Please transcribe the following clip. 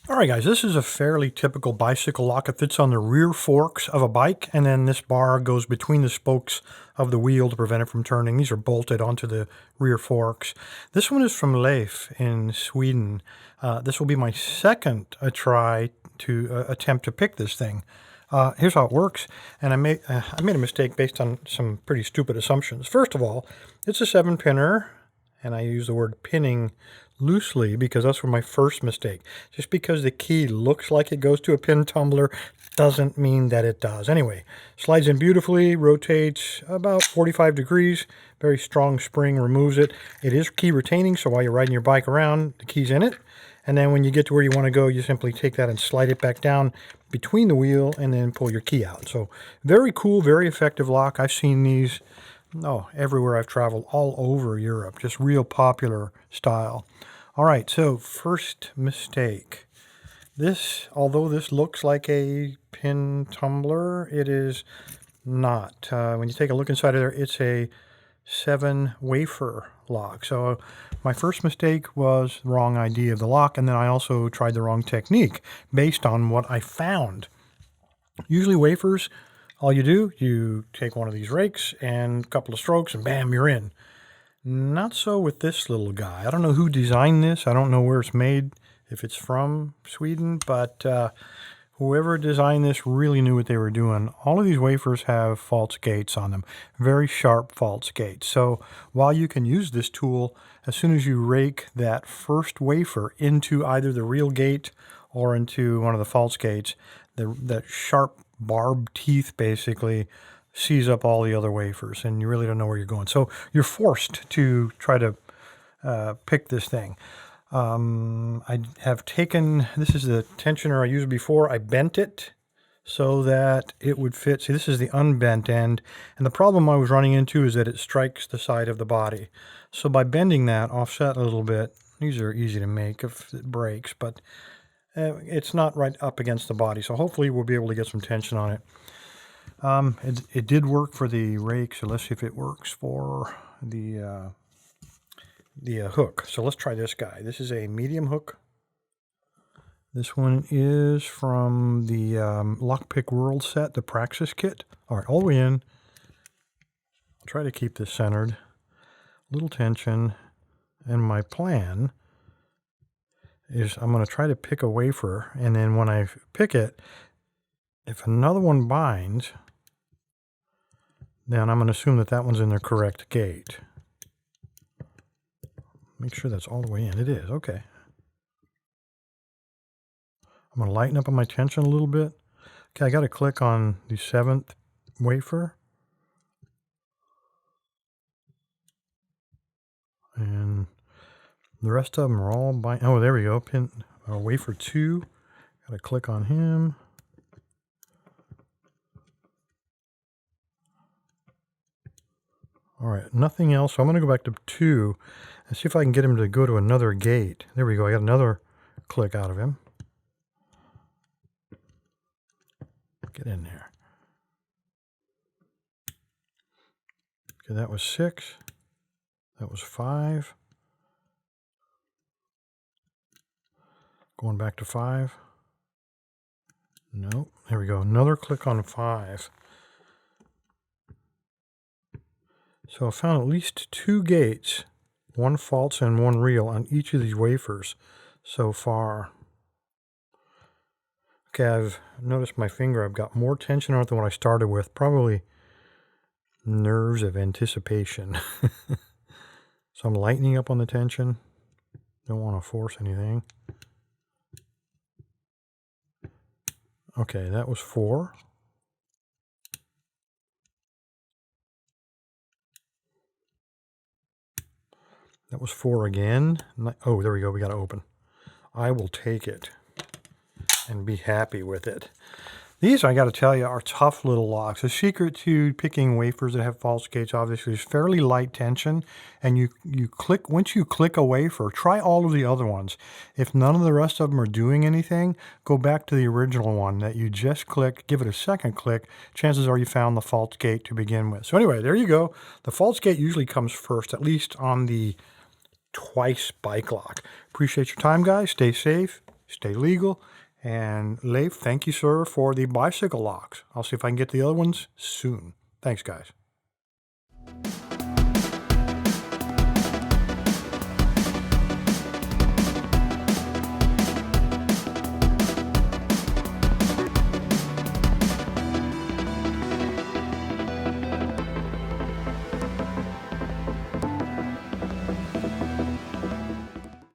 All right, guys, this is a fairly typical bicycle lock. It fits on the rear forks of a bike, and then this bar goes between the spokes of the wheel to prevent it from turning. These are bolted onto the rear forks. This one is from Leif in Sweden. This will be my second try to attempt to pick this thing. Here's how it works, and I made a mistake based on some pretty stupid assumptions. First of all, it's a 7-pinner, and I use the word pinning loosely because that's my first mistake. Just because the key looks like it goes to a pin tumbler doesn't mean that it does. Anyway, slides in beautifully, rotates about 45 degrees, very strong spring removes it. It is key retaining, so while you're riding your bike around, the key's in it. And then when you get to where you want to go, you simply take that and slide it back down between the wheel and then pull your key out. So very cool, very effective lock. I've seen these everywhere I've traveled, all over Europe, just real popular style. All right, so first mistake. Although this looks like a pin tumbler, it is not. When you take a look inside of there, it's a 7-wafer lock. So my first mistake was the wrong idea of the lock, and then I also tried the wrong technique based on what I found. Usually wafers, all you do, you take one of these rakes and a couple of strokes and bam, you're in. Not so with this little guy. I don't know who designed this. I don't know where it's made, if it's from Sweden, but whoever designed this really knew what they were doing. All of these wafers have false gates on them, very sharp false gates. So while you can use this tool, as soon as you rake that first wafer into either the real gate or into one of the false gates, that sharp barbed teeth basically sees up all the other wafers, and you really don't know where you're going. So you're forced to try to pick this thing. I have taken, this is the tensioner I used before. I bent it so that it would fit. See, this is the unbent end, and the problem I was running into is that it strikes the side of the body. So by bending that, offset a little bit, these are easy to make if it breaks, but it's not right up against the body. So hopefully we'll be able to get some tension on it. It did work for the rake, so let's see if it works for the hook. So let's try this guy. This is a medium hook. This one is from the Lockpick World set, the Praxis kit. All right, all the way in. I'll try to keep this centered. Little tension. And my plan is I'm going to try to pick a wafer, and then when I pick it, if another one binds, then I'm going to assume that that one's in the correct gate. Make sure that's all the way in. It is. Okay. I'm going to lighten up on my tension a little bit. Okay, I got to click on the 7th wafer. And the rest of them are all oh, there we go. Wafer 2. Got to click on him. All right, nothing else. So I'm going to go back to 2 and see if I can get him to go to another gate. There we go. I got another click out of him. Get in there. Okay, that was 6. That was 5. Going back to 5. Nope. There we go. Another click on 5. So I found at least 2 gates, one false and one real, on each of these wafers so far. Okay, I've noticed my finger. I've got more tension on it than what I started with. Probably nerves of anticipation. So I'm lightening up on the tension. Don't want to force anything. Okay, that was 4. That was 4 again. Oh, there we go. We got to open. I will take it and be happy with it. These, I got to tell you, are tough little locks. The secret to picking wafers that have false gates, obviously, is fairly light tension. And you click, once you click a wafer, try all of the other ones. If none of the rest of them are doing anything, go back to the original one that you just clicked, give it a second click. Chances are you found the false gate to begin with. So anyway, there you go. The false gate usually comes first, at least on the twice bike lock. Appreciate your time, guys. Stay safe. stay legal. And Leif, thank you, sir, for the bicycle locks. I'll see if I can get the other ones soon. Thanks, guys.